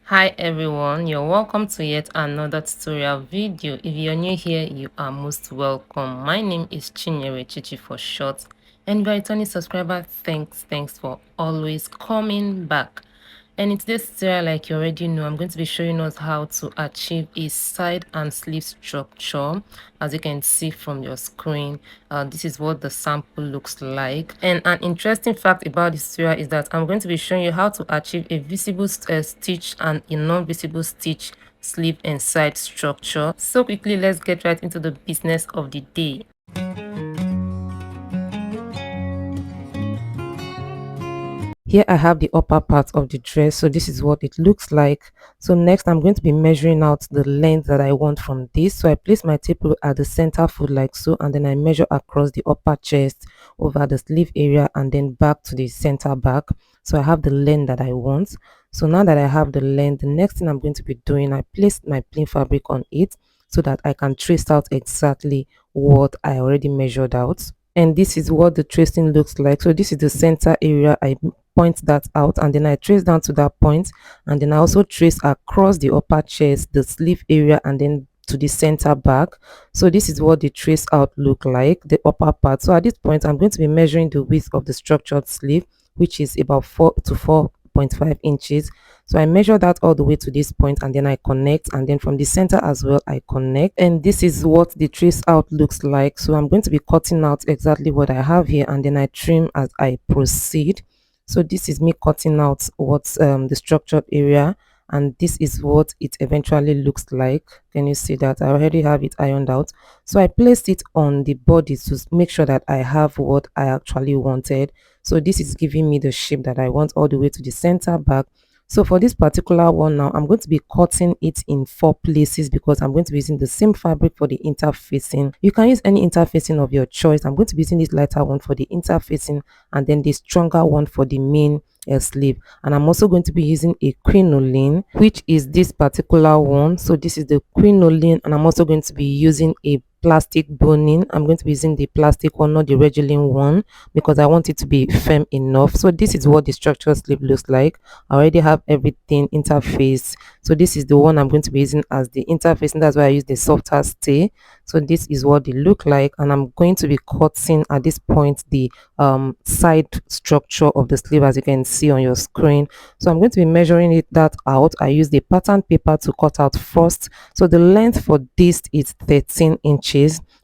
Hi everyone, you're welcome to yet another tutorial video. If you're new here, you are most welcome. My name is Chinyere Chichi for short, and if you're a returning subscriber, thanks for always coming back. And in today's tutorial, like you already know, I'm going to be showing us how to achieve a side and sleeve structure. As you can see from your screen, this is what the sample looks like. And an interesting fact about this tutorial is that I'm going to be showing you how to achieve a visible stitch and a non-visible stitch sleeve and side structure. So quickly, let's get right into the business of the day. Here I have the upper part of the dress, so this is what it looks like. So next I'm going to be measuring out the length that I want from this. So I place my tape rule at the center foot like so, and then I measure across the upper chest over the sleeve area and then back to the center back. So I have the length that I want. So now that I have the length, the next thing I'm going to be doing, I place my plain fabric on it so that I can trace out exactly what I already measured out. And this is what the tracing looks like. So this is the center area. I point that out and then I trace down to that point, and then I also trace across the upper chest, the sleeve area, and then to the center back. So this is what the trace out look like, the upper part. So at this point I'm going to be measuring the width of the structured sleeve, which is about 4 to 4.5 inches. So I measure that all the way to this point and then I connect, and then from the center as well I connect, and this is what the trace out looks like. So I'm going to be cutting out exactly what I have here and then I trim as I proceed. So this is me cutting out what's the structured area, and this is what it eventually looks like. Can you see that I already have it ironed out? So I placed it on the body to make sure that I have what I actually wanted. So this is giving me the shape that I want all the way to the center back. So for this particular one now, I'm going to be cutting it in 4 places because I'm going to be using the same fabric for the interfacing. You can use any interfacing of your choice. I'm going to be using this lighter one for the interfacing and then the stronger one for the main sleeve. And I'm also going to be using a crinoline, which is this particular one. So this is the crinoline, and I'm also going to be using a plastic boning. I'm going to be using the plastic one, not the regular one, because I want it to be firm enough. So this is what the structural sleeve looks like. I already have everything interface. So this is the one I'm going to be using as the interface, and that's why I use the softer stay. So this is what they look like, and I'm going to be cutting at this point the side structure of the sleeve, as you can see on your screen. So I'm going to be measuring that out. I use the pattern paper to cut out first. So the length for this is 13 inches.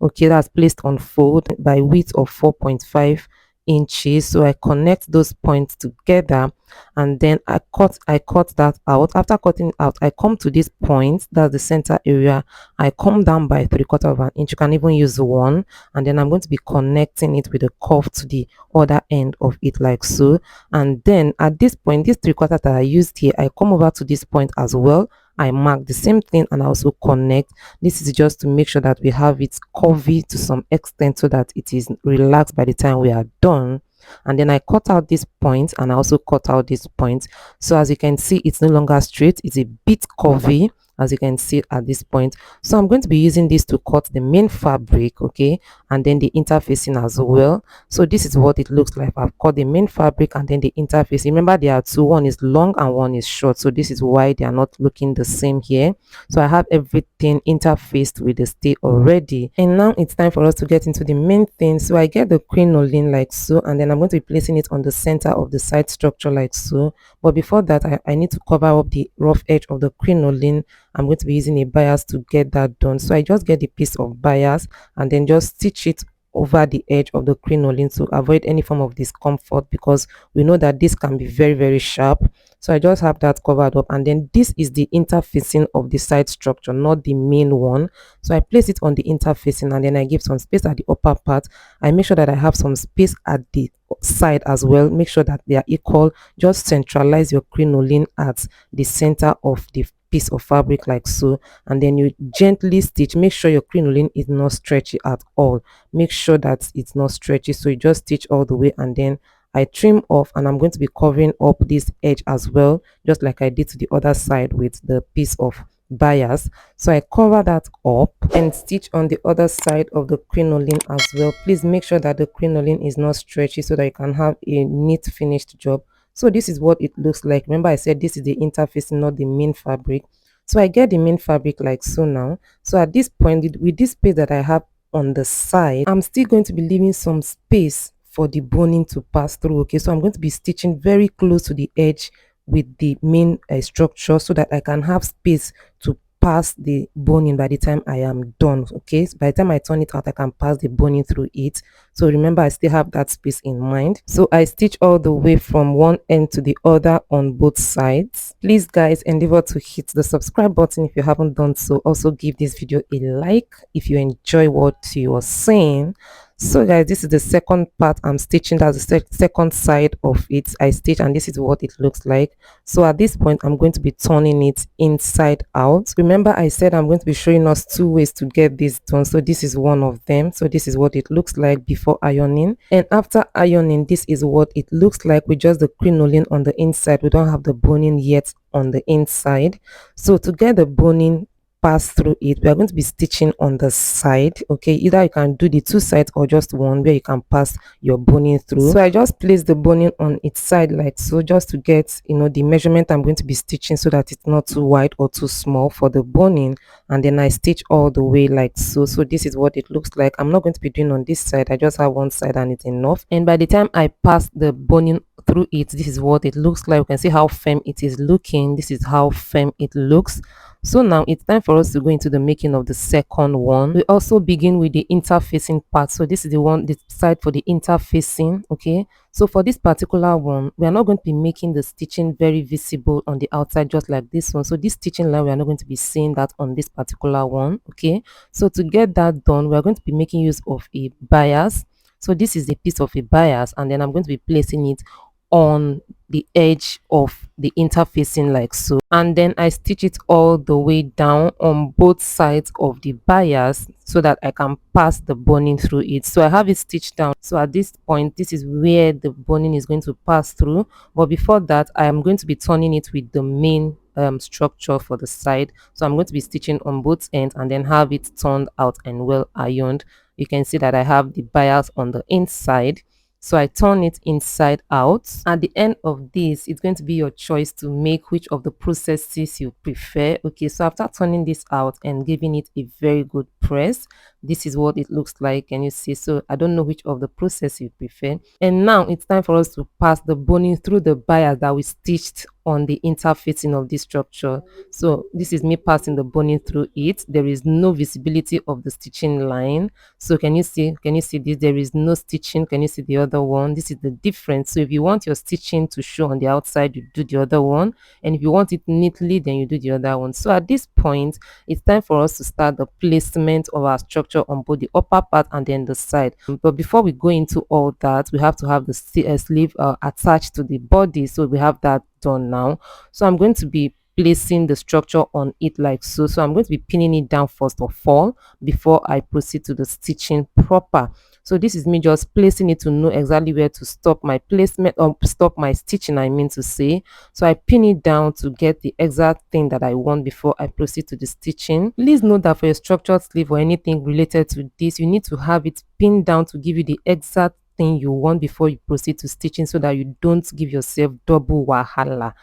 Okay, that's placed on fold by width of 4.5 inches. So I connect those points together and then I cut that out. After cutting out, I come to this point, that's the center area. I come down by 3/4 of an inch. You can even use one, and then I'm going to be connecting it with a curve to the other end of it like so. And then at this point, this 3/4 that I used here, I come over to this point as well. I mark the same thing and I also connect. This is just to make sure that we have it curvy to some extent so that it is relaxed by the time we are done. And then I cut out this point and I also cut out this point. So as you can see, it's no longer straight, it's a bit curvy, as you can see at this point. So I'm going to be using this to cut the main fabric, okay, and then the interfacing as well. So this is what it looks like. I've cut the main fabric and then the interface. Remember, there are two, one is long and one is short, so this is why they are not looking the same here. So I have everything interfaced with the stay already, and now it's time for us to get into the main thing. So I get the crinoline like so, and then I'm going to be placing it on the center of the side structure like so. But before that, I need to cover up the rough edge of the crinoline. I'm going to be using a bias to get that done. So I just get the piece of bias and then just stitch it over the edge of the crinoline to avoid any form of discomfort, because we know that this can be very sharp. So I just have that covered up, and then this is the interfacing of the side structure, not the main one. So I place it on the interfacing and then I give some space at the upper part. I make sure that I have some space at the side as well. Make sure that they are equal. Just centralize your crinoline at the center of the piece of fabric like so, and then you gently stitch. Make sure your crinoline is not stretchy at all. Make sure that it's not stretchy, so you just stitch all the way, and then I trim off, and I'm going to be covering up this edge as well, just like I did to the other side with the piece of bias. So I cover that up and stitch on the other side of the crinoline as well. Please make sure that the crinoline is not stretchy so that you can have a neat finished job. So this is what it looks like. Remember I said this is the interfacing, not the main fabric. So I get the main fabric like so now. So at this point, with this space that I have on the side, I'm still going to be leaving some space for the boning to pass through. Okay, so I'm going to be stitching very close to the edge with the main structure so that I can have space to pass the boning by the time I am done. Okay, so by the time I turn it out, I can pass the boning through it. So remember, I still have that space in mind. So I stitch all the way from one end to the other on both sides. Please guys, endeavor to hit the subscribe button if you haven't done so. Also give this video a like if you enjoy what you are seeing. So guys, this is the second part I'm stitching. That's the second side of it. I stitch and this is what it looks like. So at this point, I'm going to be turning it inside out. Remember I said I'm going to be showing us two ways to get this done. So this is one of them. So this is what it looks like before ironing, and after ironing, this is what it looks like with just the crinoline on the inside. We don't have the boning yet on the inside. So to get the boning pass through it, we are going to be stitching on the side. Okay, either you can do the two sides or just one where you can pass your boning through. So I just place the boning on its side like so, just to get the measurement I'm going to be stitching, so that it's not too wide or too small for the boning. And then I stitch all the way like so. So this is what it looks like. I'm not going to be doing on this side. I just have one side and it's enough. And by the time I pass the boning through it, this is what it looks like. You can see how firm it is looking. This is how firm it looks. So now it's time for us to go into the making of the second one. We also begin with the interfacing part. So this is the side for the interfacing. Okay, so for this particular one, we are not going to be making the stitching very visible on the outside just like this one. So this stitching line, we are not going to be seeing that on this particular one. Okay, so to get that done, we are going to be making use of a bias. So this is a piece of a bias, and then I'm going to be placing it on the edge of the interfacing like so, and then I stitch it all the way down on both sides of the bias so that I can pass the boning through it. So I have it stitched down. So at this point, this is where the boning is going to pass through, but before that I am going to be turning it with the main structure for the side. So I'm going to be stitching on both ends and then have it turned out and well ironed. You can see that I have the bias on the inside, so I turn it inside out. At the end of this, it's going to be your choice to make which of the processes you prefer. Okay, so after turning this out and giving it a very good press, this is what it looks like. Can you see? So I don't know which of the process you prefer. And now it's time for us to pass the boning through the bias that we stitched on the interfacing of this structure. So this is me passing the boning through it. There is no visibility of the stitching line. So can you see this? There is no stitching. Can you see the other one? This is the difference. So if you want your stitching to show on the outside, you do the other one, and if you want it neatly, then you do the other one. So at this point, it's time for us to start the placement of our structure on both the upper part and then the side. But before we go into all that, we have to have the sleeve attached to the body. So we have that done now. So I'm going to be placing the structure on it like so. So I'm going to be pinning it down first of all before I proceed to the stitching proper. So this is me just placing it to know exactly where to stop my placement or stop my stitching, I mean to say. So I pin it down to get the exact thing that I want before I proceed to the stitching. Please note that for a structured sleeve or anything related to this, you need to have it pinned down to give you the exact thing you want before you proceed to stitching, so that you don't give yourself double wahala.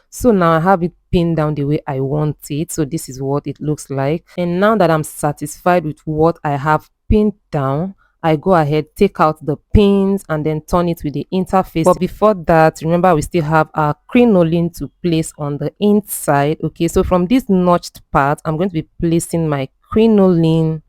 So now I have it pinned down the way I want it. So this is what it looks like. And now that I'm satisfied with what I have pinned down, I go ahead, take out the pins and then turn it with the interface. But before that, remember we still have our crinoline to place on the inside. Okay, so from this notched part, I'm going to be placing my crinoline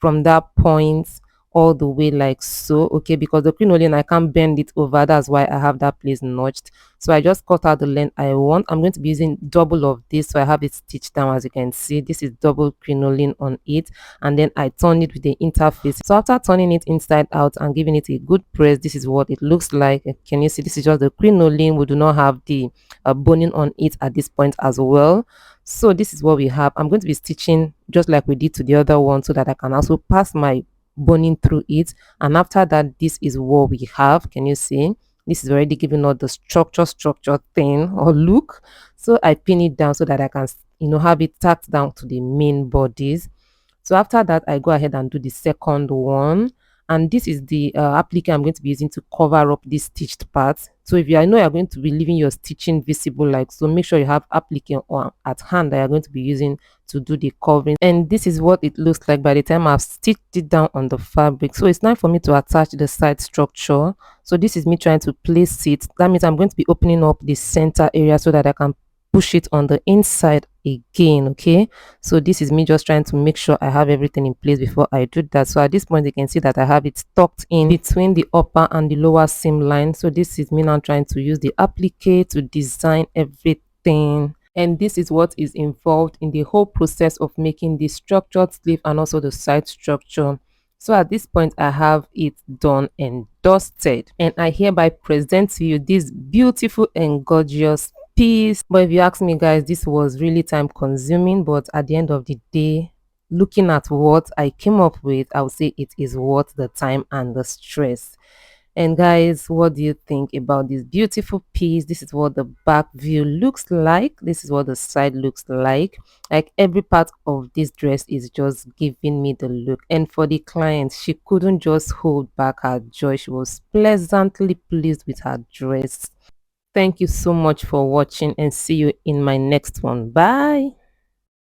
from that point all the way like so. Okay, because the crinoline I can't bend it over, that's why I have that place notched. So I just cut out the length I want. I'm going to be using double of this, so I have it stitched down. As you can see, this is double crinoline on it, and then I turn it with the interface. So after turning it inside out and giving it a good press, this is what it looks like. Can you see? This is just the crinoline. We do not have the boning on it at this point as well. So this is what we have. I'm going to be stitching just like we did to the other one, so that I can also pass my boning through it. And after that, this is what we have. Can you see? This is already giving us the structure thing or look. So I pin it down so that I can have it tacked down to the main bodies. So after that, I go ahead and do the second one, and this is the applique I'm going to be using to cover up this stitched part So if you I know you're going to be leaving your stitching visible like so, make sure you have applique on at hand that you're going to be using to do the covering. And this is what it looks like by the time I've stitched it down on the fabric. So it's time for me to attach the side structure. So this is me trying to place it. That means I'm going to be opening up the center area so that I can push it on the inside again. Okay, so this is me just trying to make sure I have everything in place before I do that. So at this point you can see that I have it tucked in between the upper and the lower seam line. So this is me now trying to use the applique to design everything, and this is what is involved in the whole process of making the structured sleeve and also the side structure. So at this point I have it done and dusted, and I hereby present to you this beautiful and gorgeous piece. But if you ask me guys, this was really time consuming, but at the end of the day, looking at what I came up with, I would say it is worth the time and the stress. And guys, what do you think about this beautiful piece? This is what the back view looks like. This is what the side looks like. Like every part of this dress is just giving me the look. And for the client, she couldn't just hold back her joy. She was pleasantly pleased with her dress. Thank you so much for watching, and see you in my next one. Bye.